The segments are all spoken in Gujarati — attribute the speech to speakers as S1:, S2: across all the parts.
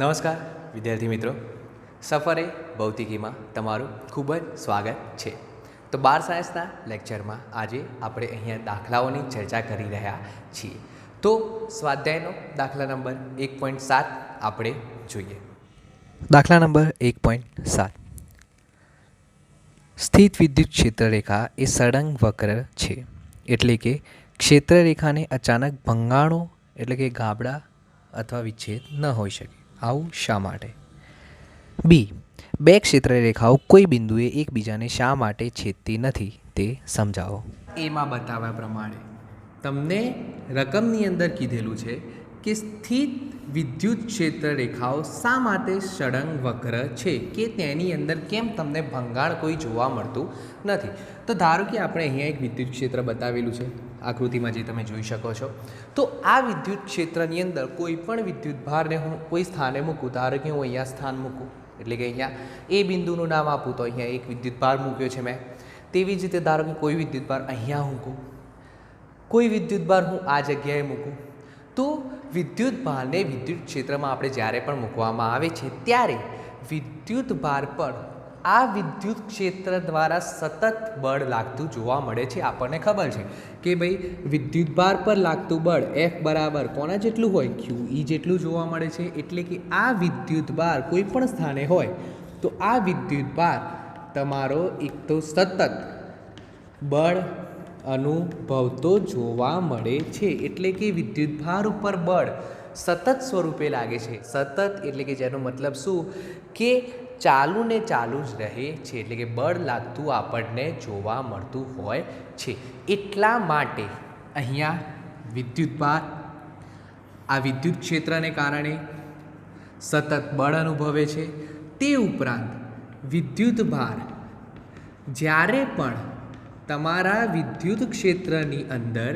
S1: નમસ્કાર વિદ્યાર્થી મિત્રો, સફરે ભૌતિકીમાં તમારું ખૂબ જ સ્વાગત છે. તો 12 સાયન્સના લેક્ચરમાં આજે આપણે અહીંયા દાખલાઓની ચર્ચા કરી રહ્યા છીએ. તો સ્વાધ્યાયનો દાખલા નંબર 1.7 આપણે જોઈએ. દાખલા નંબર 1.7. સ્થિત વિદ્યુત ક્ષેત્રરેખા એ સળંગ વક્ર છે, એટલે કે ક્ષેત્રરેખાને અચાનક ભંગાણો એટલે કે ગાબડા અથવા વિચ્છેદ ન હોઈ શકે. આવું શા માટે? બી. બે ક્ષેત્રરેખાઓ કોઈ બિંદુએ એકબીજાને શા માટે છેદતી નથી તે સમજાવો. એમાં બતાવ્યા પ્રમાણે તમને રકમની અંદર કીધેલું છે કે સ્થિત વિદ્યુત ક્ષેત્રરેખાઓ શા માટે સળંગ વક્ર છે, કે તેની અંદર કેમ તમને ભંગાણ કોઈ જોવા મળતું નથી. તો ધારો કે આપણે અહીંયા એક વિદ્યુત ક્ષેત્ર બતાવેલું છે આકૃતિમાં, જે તમે જોઈ શકો છો. તો આ વિદ્યુત ક્ષેત્રની અંદર કોઈ પણ વિદ્યુત ભારને હું કોઈ સ્થાને મૂકું, ધારો કે હું અહીંયા સ્થાન મૂકું, એટલે કે અહીંયા એ બિંદુનું નામ આપું તો અહીંયા એક વિદ્યુત ભાર મૂક્યો છે મેં. તેવી જ રીતે ધારો કે કોઈ વિદ્યુત ભાર અહીંયા મૂકું, કોઈ વિદ્યુત ભાર હું આ જગ્યાએ મૂકું, તો વિદ્યુત ભારને વિદ્યુત ક્ષેત્રમાં આપણે જ્યારે પણ મૂકવામાં આવે છે ત્યારે વિદ્યુત ભાર પર આ વિદ્યુત ક્ષેત્ર દ્વારા સતત બળ લાગતું જોવા મળે છે. આપણને ખબર છે કે ભાઈ વિદ્યુત ભાર પર લાગતું બળ F બરાબર કોના જેટલું હોય? QE જેટલું જોવા મળે છે. એટલે કે આ વિદ્યુત ભાર કોઈ પણ સ્થાને હોય તો આ વિદ્યુત ભાર તમારો એક તો સતત બળ અનુભવતો જોવા મળે છે. એટલે કે વિદ્યુત ભાર ઉપર બળ સતત સ્વરૂપે લાગે છે. સતત એટલે કે જેનો મતલબ શું, કે ચાલુ ને ચાલુ જ રહે છે, એટલે કે બળ લાગતું આપણને જોવા મળતું હોય છે. એટલા માટે અહીંયા વિદ્યુત ભાર આ વિદ્યુત ક્ષેત્રને કારણે સતત બળ અનુભવે છે. તે ઉપરાંત વિદ્યુત ભાર જ્યારે પણ તમારા વિદ્યુત ક્ષેત્રની અંદર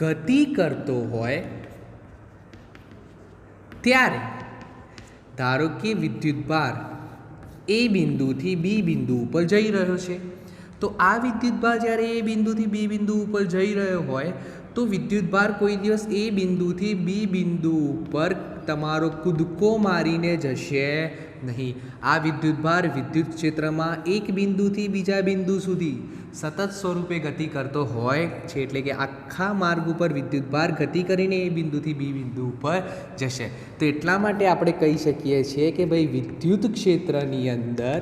S1: ગતિ કરતો હોય ત્યારે ધારો કે વિદ્યુત ભાર એ બિંદુથી બી બિંદુ ઉપર જઈ રહ્યો છે, તો આ વિદ્યુત ભાર જ્યારે એ બિંદુથી બી બિંદુ ઉપર જઈ રહ્યો હોય તો વિદ્યુત ભાર કોઈ દિવસ એ બિંદુથી બી બિંદુ ઉપર તમારો કૂદકો મારીને જશે નહીં. આ વિદ્યુત ભાર વિદ્યુત ક્ષેત્રમાં એક બિંદુથી બીજા બિંદુ સુધી સતત સ્વરૂપે ગતિ કરતો હોય છે. એટલે કે આખા માર્ગ ઉપર વિદ્યુત ભાર ગતિ કરીને એ બિંદુથી બી બિંદુ ઉપર જશે. તો એટલા માટે આપણે કહી શકીએ છીએ કે ભાઈ વિદ્યુત ક્ષેત્રની અંદર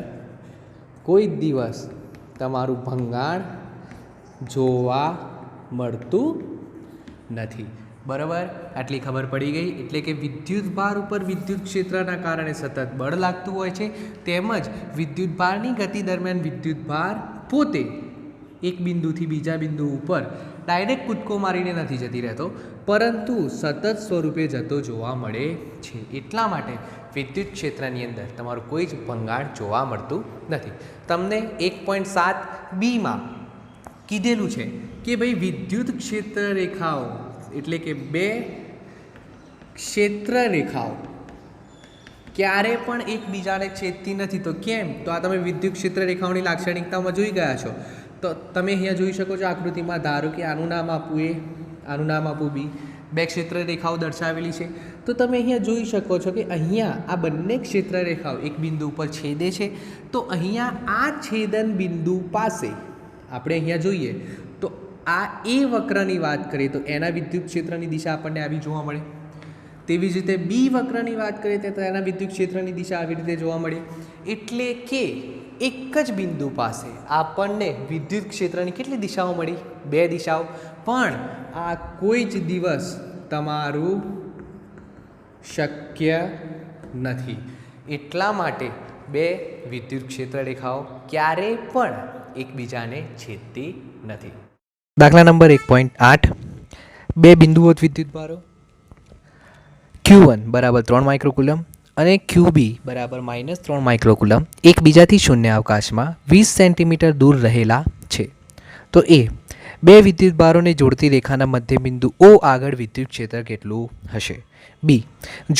S1: કોઈ દિવસ તમારું ભંગાણ જોવા મળતું નથી. બરાબર, આટલી ખબર પડી ગઈ. એટલે કે વિદ્યુત ભાર ઉપર વિદ્યુત ક્ષેત્રના કારણે સતત બળ લાગતું હોય છે, તેમજ વિદ્યુત ભારની ગતિ દરમિયાન વિદ્યુત ભાર પોતે એક બિંદુથી બીજા બિંદુ ઉપર ડાયરેક્ટ કૂદકો મારીને નથી જતી રહેતો, પરંતુ સતત સ્વરૂપે જતો જોવા મળે છે. એટલા માટે વિદ્યુત ક્ષેત્રની અંદર તમારું કોઈ જ ભંગાણ જોવા મળતું નથી. તમને 1.7 માં કીધેલું છે કે ભાઈ વિદ્યુત ક્ષેત્ર રેખાઓ એટલે કે બે ક્ષેત્ર રેખાઓ ક્યારે પણ એકબીજાને છેદતી નથી. તો કેમ? તો આ તમે વિદ્યુત ક્ષેત્ર રેખાઓની લાક્ષણિકતામાં જોઈ ગયા છો. તો તમે અહીંયા જોઈ શકો છો આકૃતિમાં, ધારો કે આનું નામ આપવું A, આનું નામ આપવું B, બે ક્ષેત્ર રેખાઓ દર્શાવેલી છે. તો તમે અહીંયા જોઈ શકો છો કે અહીંયા આ બંને ક્ષેત્ર રેખાઓ એક બિંદુ ઉપર છેદે છે. તો અહીંયા આ છેદન બિંદુ પાસે આપણે અહીંયા જોઈએ તો આ એ વક્રની વાત કરીએ તો એના વિદ્યુત ક્ષેત્રની દિશા આપણને આવી જોવા મળે. તેવી જ રીતે બી વક્રની વાત કરીએ તો એના વિદ્યુત ક્ષેત્રની દિશા આવી રીતે જોવા મળે. એટલે કે એક જ બિંદુ પાસે આપણને વિદ્યુત ક્ષેત્રની કેટલી દિશાઓ મળી? બે દિશાઓ. પણ આ કોઈ જ દિવસ તમારું શક્ય નથી. એટલા માટે બે વિદ્યુત ક્ષેત્ર રેખાઓ ક્યારેય પણ એકબીજાને છેદતી નથી. દાખલા નંબર 1.8. બે બિંદુઓ વિદ્યુત ભારો Q1 બરાબર 3 માઇક્રોકુલમ અને QB બરાબર -3 માઇક્રોકુલમ એકબીજાથી શૂન્ય અવકાશમાં 20 સેન્ટીમીટર દૂર રહેલા છે. તો એ બે વિદ્યુત ભારોને જોડતી રેખાના મધ્યબિંદુ O આગળ વિદ્યુત ક્ષેત્ર કેટલું હશે? બી.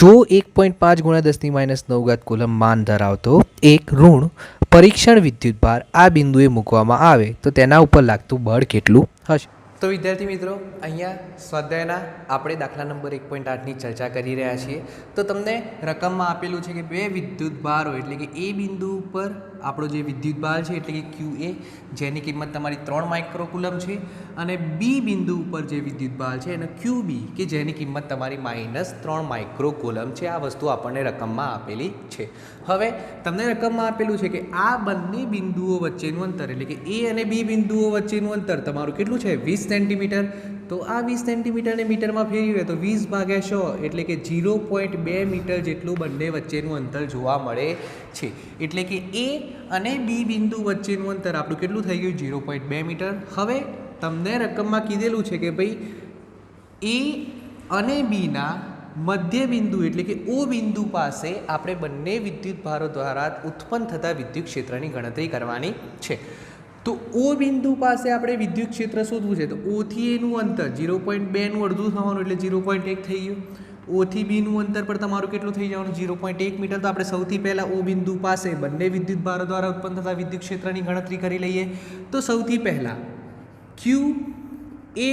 S1: જો 1.5 × 10⁻⁹ કુલમ માન ધરાવતો એક ઋણ પરીક્ષણ વિદ્યુત ભાર આ બિંદુએ મૂકવામાં આવે તો તેના ઉપર લાગતું બળ કેટલું હશે? તો વિદ્યાર્થી મિત્રો, અહીંયા સ્વાધ્યાયના આપણે દાખલા નંબર 1.8ની ચર્ચા કરી રહ્યા છીએ. તો તમને રકમમાં આપેલું છે કે બે વિદ્યુત ભારો એટલે કે એ બિંદુ ઉપર આપણો જે વિદ્યુત ભાર છે એટલે કે QA, જેની કિંમત તમારી 3 માઇક્રોકુલમ છે, અને બી બિંદુ ઉપર જે વિદ્યુત ભાર છે એને QB કે જેની કિંમત તમારી -3 માઇક્રોકુલમ છે. આ વસ્તુ આપણને રકમમાં આપેલી છે. હવે તમને રકમમાં આપેલું છે કે આ બંને બિંદુઓ વચ્ચેનું અંતર એટલે કે એ અને બી બિંદુઓ વચ્ચેનું અંતર તમારું કેટલું છે? 20 સેન્ટીમીટર. તો આ 20 સેન્ટીમીટરને મીટરમાં ફેરવીએ તો 20/100 એટલે કે 0.2 મીટર જેટલું બંને વચ્ચેનું અંતર જોવા મળે છે. એટલે કે એ અને બી બિંદુ વચ્ચેનું અંતર આપણું કેટલું થઈ ગયું? 0.2 મીટર. હવે તમને રકમમાં કીધેલું છે કે ભાઈ એ અને બીના મધ્ય બિંદુ એટલે કે ઓ બિંદુ પાસે આપણે બંને વિદ્યુત ભારો દ્વારા ઉત્પન્ન થતા વિદ્યુત ક્ષેત્રની ગણતરી કરવાની છે. તો ઓ બિંદુ પાસે આપણે વિદ્યુત ક્ષેત્ર શોધવું છે. તો ઓથી એનું અંતર 0.2નું અડધું થવાનું એટલે 0.1 થઈ ગયું. ઓથી બીનું અંતર પર તમારું કેટલું થઈ જવાનું? 0.1 મીટર. તો આપણે સૌથી પહેલાં ઓ બિંદુ પાસે બંને વિદ્યુત ભારો દ્વારા ઉત્પન્ન થતા વિદ્યુત ક્ષેત્રની ગણતરી કરી લઈએ. તો સૌથી પહેલાં ક્યુ એ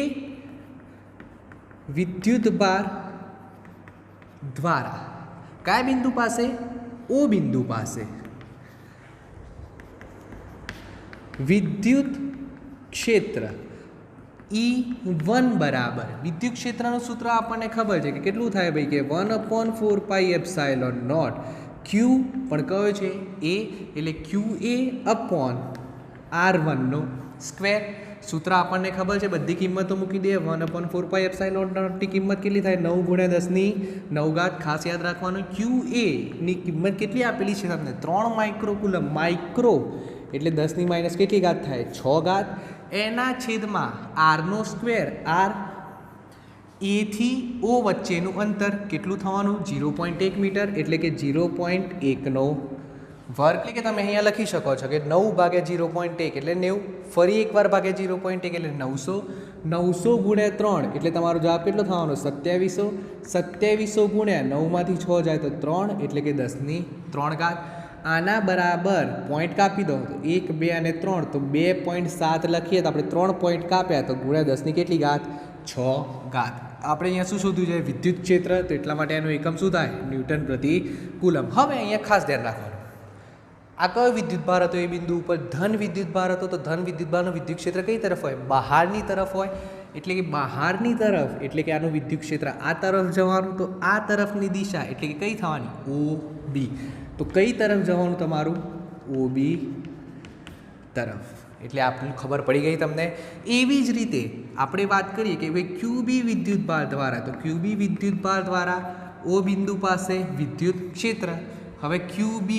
S1: વિદ્યુત ભાર દ્વારા કયા બિંદુ પાસે? ઓ બિંદુ પાસે વિદ્યુત ક્ષેત્ર E1 બરાબર વિદ્યુત ક્ષેત્રનું સૂત્ર આપણને ખબર છે કે કેટલું થાય ભાઈ? કે 1/4πε0 ક્યુ પણ કયો છે? એ, એટલે QA/R1 નો સ્ક્વેર. સૂત્ર આપણને ખબર છે, બધી કિંમતો મૂકી દઈએ. 1/4πε0 ની કિંમત કેટલી થાય? 9 × 10⁹. ખાસ યાદ રાખવાનું, QA ની કિંમત કેટલી આપેલી છે તમને? 3 માઇક્રોકુલમ. માઇક્રો એટલે 10⁻⁻ કેટલી ઘાત થાય? 6 એના છેદમાં આરનો સ્ક્વેર. આર એ થી ઓ વચ્ચેનું અંતર કેટલું થવાનું? 0.1 મીટર એટલે કે 0.1નો વર્ગ. એટલે કે તમે અહીંયા લખી શકો છો કે 9/0.1 એટલે 90. ફરી એકવાર ભાગે 0.1 એટલે 900. 900 × 3 એટલે તમારો જવાબ કેટલો થવાનો? 2700. 2700 × 9માંથી 6 જાય તો 3 એટલે કે 10⁻3. આના બરાબર પોઈન્ટ કાપી દો તો 1, 2 અને 3 તો 2.7 લખીએ તો આપણે 3 પોઈન્ટ કાપ્યા તો × 10⁻6. આપણે અહીંયા શું શોધવું છે? વિદ્યુત ક્ષેત્ર. તો એટલા માટે એનું એકમ શું થાય? ન્યૂટન પ્રતિ કુલમ. હવે અહીંયા ખાસ ધ્યાન રાખવાનું, આ કયો વિદ્યુત ભાર હતો? એ બિંદુ ઉપર ધન વિદ્યુત ભાર હતો. તો ધન વિદ્યુત ભારનું વિદ્યુત ક્ષેત્ર કઈ તરફ હોય? બહારની તરફ હોય. એટલે કે બહારની તરફ એટલે કે આનું વિદ્યુત ક્ષેત્ર આ તરફ જવાનું. તો આ તરફની દિશા એટલે કે કઈ થવાની? OB. તો કઈ તરફ જવાનું તમારું? OB તરફ. એટલે આપણને ખબર પડી ગઈ તમને. એવી જ રીતે આપણે વાત કરીએ કે ભાઈ QB વિદ્યુત ભાર દ્વારા. તો QB વિદ્યુત ભાર દ્વારા ઓ બિંદુ પાસે વિદ્યુત ક્ષેત્ર. હવે QB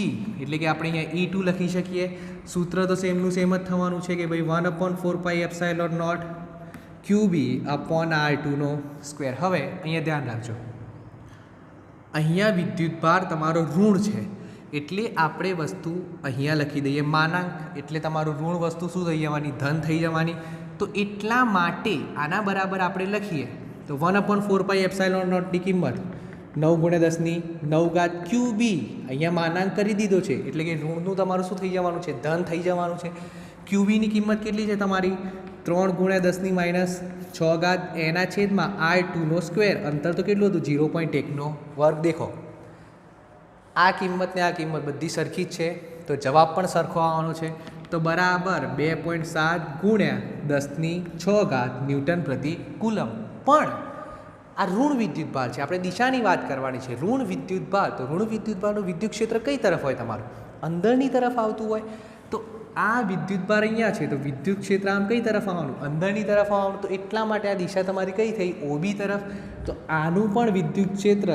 S1: એટલે કે આપણે અહીંયા E2 લખી શકીએ. સૂત્ર તો સેમનું સેમ જ થવાનું છે કે ભાઈ 1/4πε0 QB/R2 નો સ્ક્વેર. હવે અહીંયા ધ્યાન રાખજો, અહીંયા વિદ્યુત ભાર તમારો ઋણ છે એટલે આપણે વસ્તુ અહીંયા લખી દઈએ માનાંક. એટલે તમારું ઋણ વસ્તુ શું થઈ જવાની? ધન થઈ જવાની. તો એટલા માટે આના બરાબર આપણે લખીએ તો 1/4πε0 ની કિંમત 9 × 10⁹ QB અહીંયા માનાંક કરી દીધો છે એટલે કે ઋણનું તમારું શું થઈ જવાનું છે? ધન થઈ જવાનું છે. QB ની કિંમત કેટલી છે તમારી? 3 × 10⁻6 એના છેદમાં R2 નો સ્ક્વેર. અંતર તો કેટલું હતું? 0.1નો વર્ગ. દેખો આ કિંમત ને આ કિંમત બધી સરખી જ છે તો જવાબ પણ સરખો આવવાનો છે. તો બરાબર 2.7 × 10⁶ ન્યૂટન પ્રતિ કુલમ. પણ આ ઋણ વિદ્યુત ભાર છે, આપણે દિશાની વાત કરવાની છે. ઋણ વિદ્યુત ભાર. તો ઋણ વિદ્યુત ભારનું વિદ્યુત ક્ષેત્ર કઈ તરફ હોય તમારું? અંદરની તરફ આવતું હોય. તો આ વિદ્યુત ભાર અહીંયા છે તો વિદ્યુત ક્ષેત્ર આમ કઈ તરફ આવવાનું? અંદરની તરફ આવવાનું. તો એટલા માટે આ દિશા તમારી કઈ થઈ? OB તરફ. તો આનું પણ વિદ્યુત ક્ષેત્ર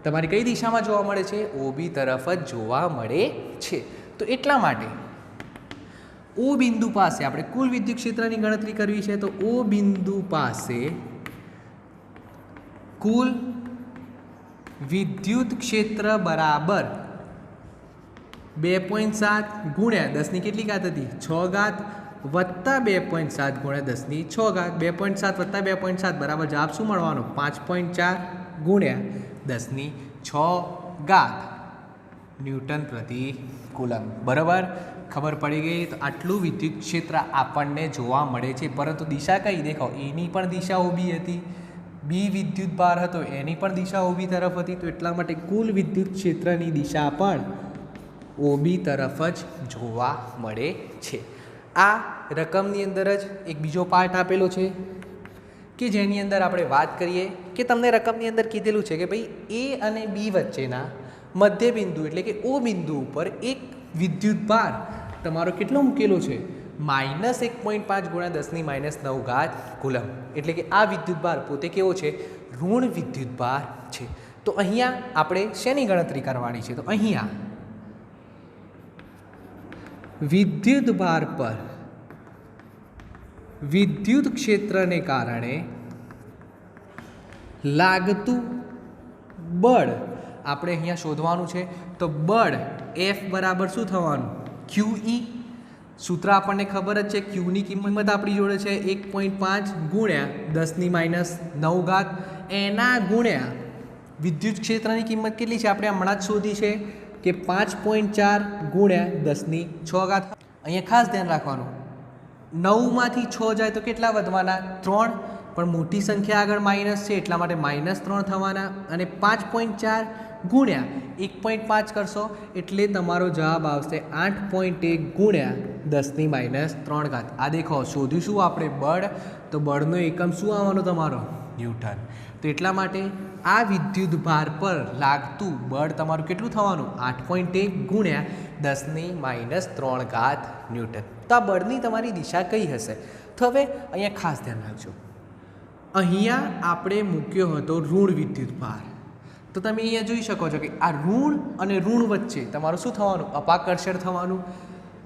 S1: તમારી કઈ દિશામાં જોવા મળે છે? OB તરફ જ જોવા મળે છે. તો એટલા માટે ઓ બિંદુ પાસે આપણે કુલ વિદ્યુત ક્ષેત્રની ગણતરી કરવી છે. તો ઓ બિંદુ પાસે કુલ વિદ્યુત ક્ષેત્ર બરાબર 2.7 × 10 કેટલી ઘાત હતી? 6 વત્તા 2.7 × 10⁶. 2.7 વત્તા 2.7 બરાબર જવાબ શું મળવાનો? 5.4 × 10⁶ ન્યૂટન પ્રતિ કુલમ. બરાબર. ખબર પડી ગઈ. તો આટલું વિદ્યુત ક્ષેત્ર આપણને જોવા મળે છે, પરંતુ દિશા કઈ? દેખો, એની પણ દિશા ઊભી હતી, બી વિદ્યુત ભાર હતો એની પણ દિશા ઊભી તરફ હતી. તો એટલા માટે કુલ વિદ્યુત ક્ષેત્રની દિશા પણ ઊભી તરફ જ જોવા મળે છે. આ રકમની અંદર જ એક બીજો પાર્ટ આપેલો છે કે જેની અંદર આપણે વાત કરીએ કે તમને રકમની અંદર કીધેલું છે કે ભાઈ એ અને બી વચ્ચેના મધ્ય બિંદુ એટલે કે ઓ બિંદુ ઉપર એક વિદ્યુત ભાર તમારો કેટલો મૂકેલો છે? -1.5 × 10⁻⁹ કુલમ. એટલે કે આ વિદ્યુત ભાર પોતે કેવો છે? ઋણ વિદ્યુત ભાર છે. તો અહીંયા આપણે શેની ગણતરી કરવાની છે? તો અહીંયા વિદ્યુત ભાર પર વિદ્યુત ક્ષેત્રને કારણે લાગતું બળ આપણે અહીંયા શોધવાનું છે. તો બળ F બરાબર શું થવાનું? QE. સૂત્ર આપણને ખબર જ છે, ક્યુની કિંમત આપણી જોડે છે 1.5 × 10⁻⁹ એના ગુણ્યા વિદ્યુત ક્ષેત્રની કિંમત કેટલી છે? આપણે હમણાં જ શોધી છે કે 5.4 × 10⁶. અહીંયા ખાસ ધ્યાન રાખવાનું, 9માંથી 6 જાય તો કેટલા વધવાના? 3. પણ મોટી સંખ્યા આગળ માઇનસ છે એટલા માટે -3 થવાના. અને 5.4 ગુણ્યા 1.5 કરશો એટલે તમારો જવાબ આવશે 8.1 × 10⁻⁻3. આ દેખો, શોધીશું આપણે બળ, તો બળનો એકમ શું આવવાનો તમારો? ન્યૂટન. તો એટલા માટે આ વિદ્યુત ભાર પર લાગતું બળ તમારું કેટલું થવાનું? 8.1 × 10⁻³ ન્યૂટન. તો આ બળની તમારી દિશા કઈ હશે? તો હવે અહીંયા ખાસ ધ્યાન રાખજો, અહીંયા આપણે મૂક્યો હતો ઋણ વિદ્યુત ભાર. તો તમે અહીંયા જોઈ શકો છો કે આ ઋણ અને ઋણ વચ્ચે તમારું શું થવાનું? અપાકર્ષણ થવાનું.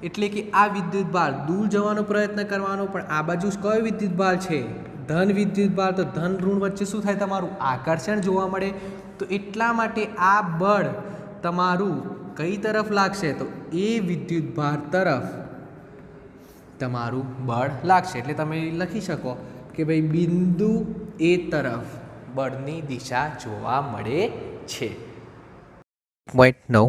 S1: એટલે કે આ વિદ્યુત ભાર દૂર જવાનો પ્રયત્ન કરવાનો, પણ આ બાજુ કયો વિદ્યુત ભાર છે? ધન વિદ્યુત ભાર. તો ધન ઋણ વચ્ચે શું થાય? તમારું આકર્ષણ જોવા મળે. તો એટલા માટે આ બળ તમારું કઈ તરફ લાગશે? તો એ વિદ્યુત ભાર તરફ તમારું બળ લાગશે. એટલે તમે લખી શકો કે ભાઈ બિંદુ એ તરફ બળની દિશા જોવા મળે છે. 9.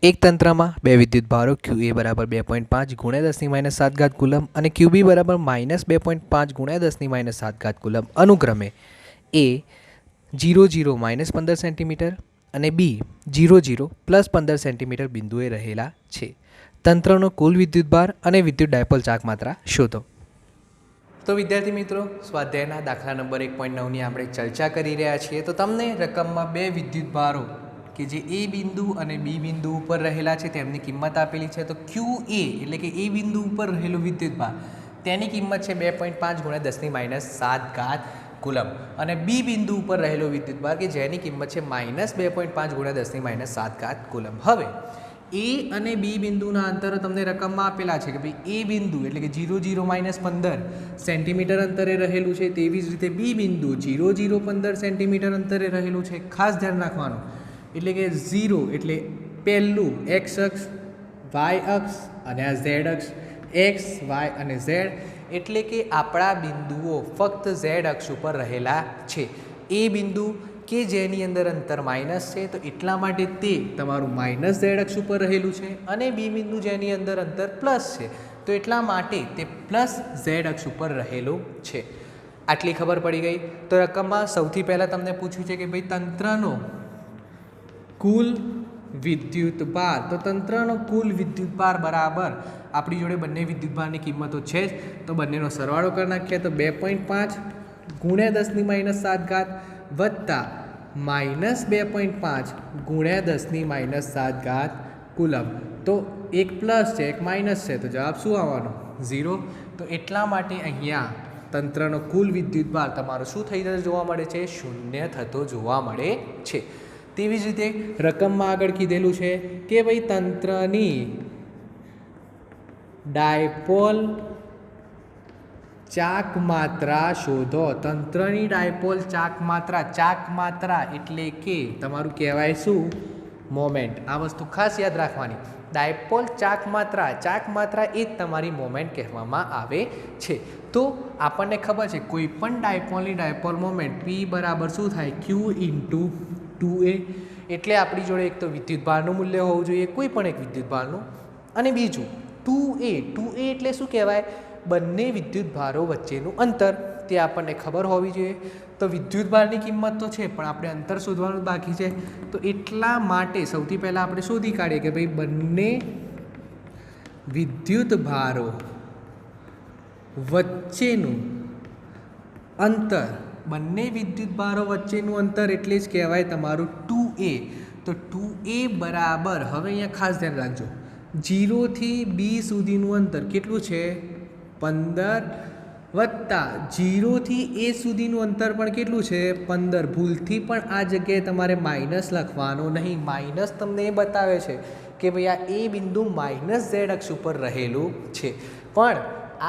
S1: એક તંત્રમાં બે વિદ્યુત ભારો QA બરાબર 2.5 × 10⁻⁷ કુલમ અને QB બરાબર -2.5 × 10⁻⁷ કુલમ અનુક્રમે A 0,0 -15 સેન્ટીમીટર અને B 0,0 +15 સેન્ટીમીટર બિંદુએ રહેલા છે. તંત્રનો કુલ વિદ્યુત ભાર અને વિદ્યુત ડાયપોલ ચાક માત્રા શોધો. તો વિદ્યાર્થી મિત્રો, સ્વાધ્યાયના દાખલા નંબર 1.9ની આપણે ચર્ચા કરી રહ્યા છીએ. તો તમને રકમમાં બે વિદ્યુત ભારો કે જે એ બિંદુ અને બી બિંદુ ઉપર રહેલા છે તેમની કિંમત આપેલી છે. તો QA એટલે કે એ બિંદુ ઉપર રહેલું વિદ્યુત ભાર તેની કિંમત છે 2.5 × 10⁻⁷ કુલમ અને બી બિંદુ ઉપર રહેલો વિદ્યુત ભાર કે જેની કિંમત છે -2.5 × 10⁻⁷ કુલમ. હવે એ અને બી બિંદુના અંતરો તમને રકમમાં આપેલા છે કે ભાઈ એ બિંદુ એટલે કે 0,0 -15 સેન્ટીમીટર અંતરે રહેલું છે, તેવી જ રીતે બી બિંદુ 0,0 15 સેન્ટીમીટર અંતરે રહેલું છે. ખાસ ધ્યાન રાખવાનું, એટલે કે 0 એટલે પહેલું x અક્ષ, y અક્ષ અને આ z અક્ષ. x, y અને z એટલે કે આપણા બિંદુઓ ફક્ત z અક્ષ ઉપર રહેલા છે. એ બિંદુ કે જેની અંદર અંતર માઇનસ છે તો એટલા માટે તે તમારું -z અક્ષ ઉપર રહેલું છે, અને બી બિંદુ જેની અંદર અંતર પ્લસ છે તો એટલા માટે તે +z અક્ષ ઉપર રહેલું છે. આટલી ખબર પડી ગઈ. તો રકમમાં સૌથી પહેલાં તમને પૂછ્યું છે કે ભાઈ તંત્રનો કુલ વિદ્યુત ભાર. તો તંત્રનો કુલ વિદ્યુત ભાર બરાબર આપણી જોડે બંને વિદ્યુત ભારની કિંમતો છે જ, તો બંનેનો સરવાળો કરી નાખીએ તો 2.5 × 10⁻⁷ વત્તા -2.5 × 10⁻⁷ કુલમ. તો એક પ્લસ છે એક માઇનસ છે તો જવાબ શું આવવાનો? 0. તો એટલા માટે અહીંયા તંત્રનો કુલ વિદ્યુત ભાર તમારો શું થઈ જતો જોવા મળે છે? 0 થતો જોવા મળે છે. તેવી જ રીતે રકમમાં આગળ કીધેલું છે કે ભાઈ તંત્રની ડાયપોલ ચાક માત્રા શોધો. તંત્રની ડાયપોલ ચાક માત્રા એટલે કે તમારું કહેવાય શું? મોમેન્ટ. આ વસ્તુ ખાસ યાદ રાખવાની. ડાયપોલ ચાક માત્રા એ જ તમારી મોમેન્ટ કહેવામાં આવે છે. તો આપણને ખબર છે કોઈ પણ ડાયપોલની ડાયપોલ મોમેન્ટ P બરાબર શું થાય? Q × 2A. એટલે આપણી જોડે એક તો વિદ્યુત ભારનું મૂલ્ય હોવું જોઈએ, કોઈ પણ એક વિદ્યુત ભારનું, અને બીજું 2a એટલે શું કહેવાય? બંને વિદ્યુત ભારો વચ્ચેનું અંતર, તે આપણને ખબર હોવી જોઈએ. તો વિદ્યુત ભારની કિંમત તો છે, પણ આપણે અંતર શોધવાનું બાકી છે. તો એટલા માટે સૌથી પહેલાં આપણે શોધી કાઢીએ કે ભાઈ બંને વિદ્યુત ભારો વચ્ચેનું અંતર, બંને વિદ્યુત ભારો વચ્ચેનું અંતર એટલે જ કહેવાય તમારું 2a. તો 2a બરાબર, હવે અહીંયા ખાસ ધ્યાન રાખજો, 0 થી b સુધીનું અંતર કેટલું છે? 15 વત્તા 0 થી a સુધીનું અંતર પણ કેટલું છે? 15. ભૂલથી પણ આ જગ્યાએ તમારે માઇનસ લખવાનો નહીં. માઇનસ તમને એ બતાવે છે કે ભાઈ આ એ બિંદુ માઇનસ ઝેડ અક્ષ ઉપર રહેલું છે. પણ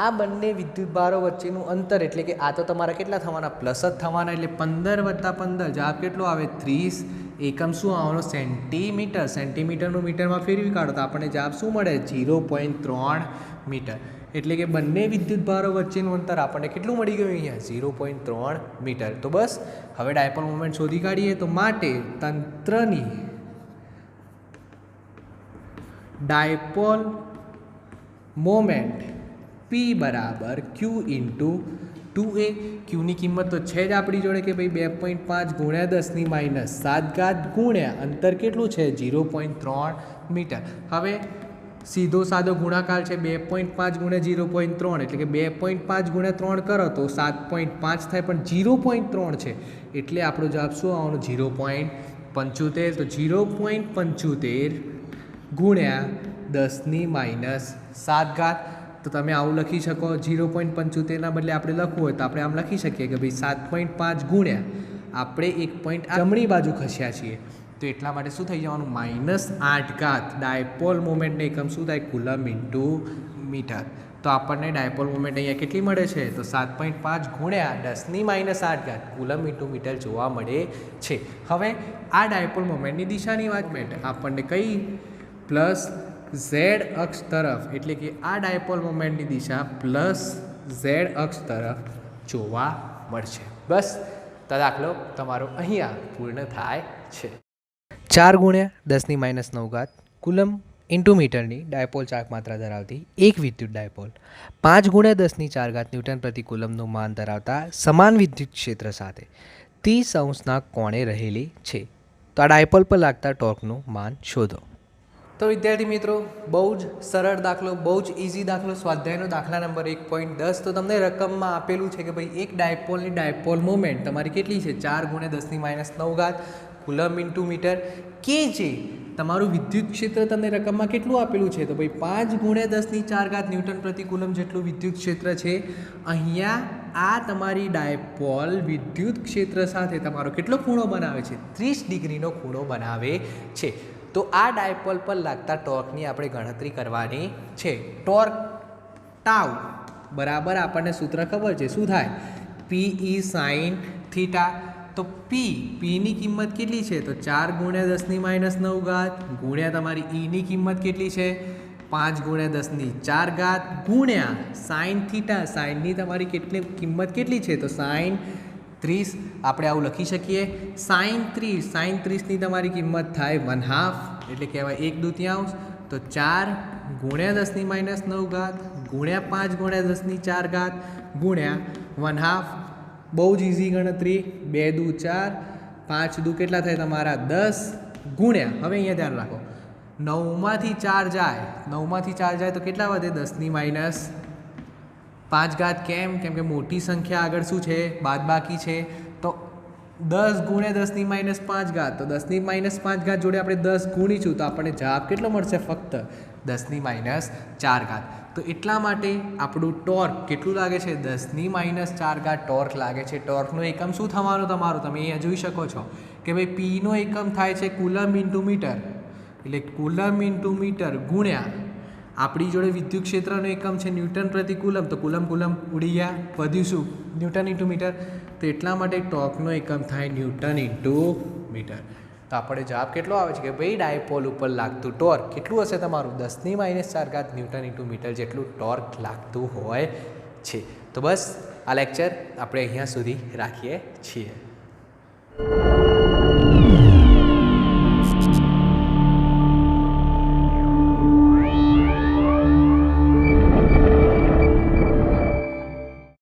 S1: આ બંને વિદ્યુત ભારો વચ્ચેનું અંતર એટલે કે આ તો તમારા કેટલા થવાના? પ્લસ જ થવાના. એટલે 15 વત્તા 15 જવાબ કેટલો આવે? 30. એકમ શું આવવાનો? સેન્ટીમીટર. સેન્ટીમીટરનું મીટરમાં ફેરવી કાઢો તો આપણને જવાબ શું મળે? 0.3 મીટર. એટલે કે બંને વિદ્યુત ભારો વચ્ચેનું અંતર આપણને કેટલું મળી ગયું અહીંયા? 0.3 મીટર. તો બસ હવે ડાયપોલ મોમેન્ટ શોધી કાઢીએ. તો માટે તંત્રની ડાયપોલ મોમેન્ટ P બરાબર Q ઇન્ટુ 2a. ક્યુની કિંમત તો છે જ આપણી જોડે કે ભાઈ 2.5 ગુણ્યા 10⁻7 ગુણ્યા અંતર કેટલું છે? 0.3 મીટર. હવે સીધો સાદો ગુણાકાર છે, 2.5 ગુણ્યા 0.3 એટલે કે 2.5 ગુણ્યા 3 કરો તો 7.5 થાય, પણ 0.3 છે એટલે આપણો જવાબ શું આવવાનો? 0.75. તો 0.75 ગુણ્યા 10⁻7. તો તમે આવું લખી શકો. 0.75ના બદલે આપણે લખવું હોય તો આપણે આમ લખી શકીએ કે ભાઈ 7.5 ગુણ્યા આપણે 1 જમણી બાજુ ખસ્યા છીએ, તો એટલા માટે શું થઈ જવાનું? -8. ડાયપોલ મોમેન્ટને એકમ શું થાય? Coulomb into meter. તો આપણને ડાયપોલ મોમેન્ટ અહીંયા કેટલી મળે છે? તો 7.5 ગુણ્યા 10⁻8 કુલમ ઇન્ટુ મીટર જોવા મળે છે. હવે આ ડાયપોલ મોમેન્ટની દિશાની વાત આપણને કઈ? પ્લસ ઝેડ અક્ષ તરફ, એટલે કે આ ડાયપોલ મોમેન્ટની દિશા પ્લસ ઝેડ અક્ષ તરફ જોવા મળશે. બસ દાખલો તમારો અહીંયા પૂર્ણ થાય છે. 4 ગુણ્યા 10⁻9 કુલમ ઇન્ટુ મીટરની ડાયપોલ ચાર્જ માત્રા ધરાવતી એક વિદ્યુત ડાયપોલ 5 ગુણ્યા 10⁴ ન્યૂટન પ્રતિ કુલમનું માન ધરાવતા સમાન વિદ્યુત ક્ષેત્ર સાથે 30° કોણે રહેલી છે. તો આ ડાયપોલ પર લાગતા ટોર્કનું માન શોધો. તો વિદ્યાર્થી મિત્રો, બહુ જ સરળ દાખલો, બહુ જ ઇઝી દાખલો, સ્વાધ્યાયનો દાખલા નંબર 1.10. તો તમને રકમમાં આપેલું છે કે ભાઈ એક ડાયપોલની ડાયપોલ મોમેન્ટ તમારી કેટલી છે? 4 ગુણ્યા 10⁻9 કુલમ ઇન્ટુ મીટર. કે જે તમારું વિદ્યુત ક્ષેત્ર તમને રકમમાં કેટલું આપેલું છે? તો ભાઈ 5 ગુણ્યા 10⁴ ન્યૂટન પ્રતિ કુલમ જેટલું વિદ્યુત ક્ષેત્ર છે. અહીંયા આ તમારી ડાયપોલ વિદ્યુત ક્ષેત્ર સાથે તમારો કેટલો ખૂણો બનાવે છે? 30 ડિગ્રીનો ખૂણો બનાવે છે. તો આ ડાયપોલ પર લાગતા ટોર્કની આપણે ગણતરી કરવાની છે. ટોર્ક ટાઉ બરાબર આપણને સૂત્ર ખબર છે, શું થાય? PE sin theta. તો પીની કિંમત કેટલી છે? તો 4 ગુણ્યા 10⁻9 ગુણ્યા તમારી ઈની કિંમત કેટલી છે? 5 ગુણ્યા 10⁴ ગુણ્યા સાઇન થીટા. સાઇનની તમારી કિંમત કેટલી છે? તો સાઇન 30. આપણે આવું લખી શકીએ. સાઇન 30ની તમારી કિંમત થાય 1/2 એટલે કહેવાય 1/2. તો 4 ગુણ્યા 10⁻9 ગુણ્યા 5 ગુણ્યા 10⁴ ગુણ્યા 1/2. બહુ જ ઇઝી ગણતરી. 2 દુ 4, 5 દુ કેટલા થાય તમારા? 10 ગુણ્યા, હવે અહીંયા ધ્યાન રાખો, 9માંથી 4 જાય, 9માંથી 4 જાય તો કેટલા વધે? 10⁻5. કેમ કે મોટી સંખ્યા આગળ શું છે? બાદબાકી છે. તો 10 ગુણ્યા 10⁻5. તો 10⁻5 જોડે આપણે 10 ગુણીશું તો આપણને જવાબ કેટલો મળશે? ફક્ત 10⁻4. તો એટલા માટે આપણું ટોર્ક કેટલું લાગે છે? 10⁻4 ટોર્ક લાગે છે. ટોર્કનો એકમ શું થવાનો તમારો? તમે અહીંયા જોઈ શકો છો કે ભાઈ પીનો એકમ થાય છે કુલમ ઇન્ટુ મીટર. એટલે કુલમ ઇન્ટુ મીટર ગુણ્યા આપણી જોડે વિદ્યુત ક્ષેત્રનો એકમ છે ન્યૂટન પ્રતિ કુલમ. તો કુલમ ઉડી ગયા, વધ્યું શું? Newton into meter. તો એટલા માટે ટોર્કનો એકમ થાય ન્યૂટન ઇન્ટુ મીટર. તો આપણે જવાબ કેટલો આવે છે કે ભાઈ ડાયપોલ ઉપર લાગતું ટોર્ક કેટલું હશે તમારું? 10⁻4 ન્યૂટન ઇન્ટુ મીટર જેટલું ટોર્ક લાગતું હોય છે. તો બસ આ લેક્ચર આપણે અહીંયા સુધી રાખીએ છીએ.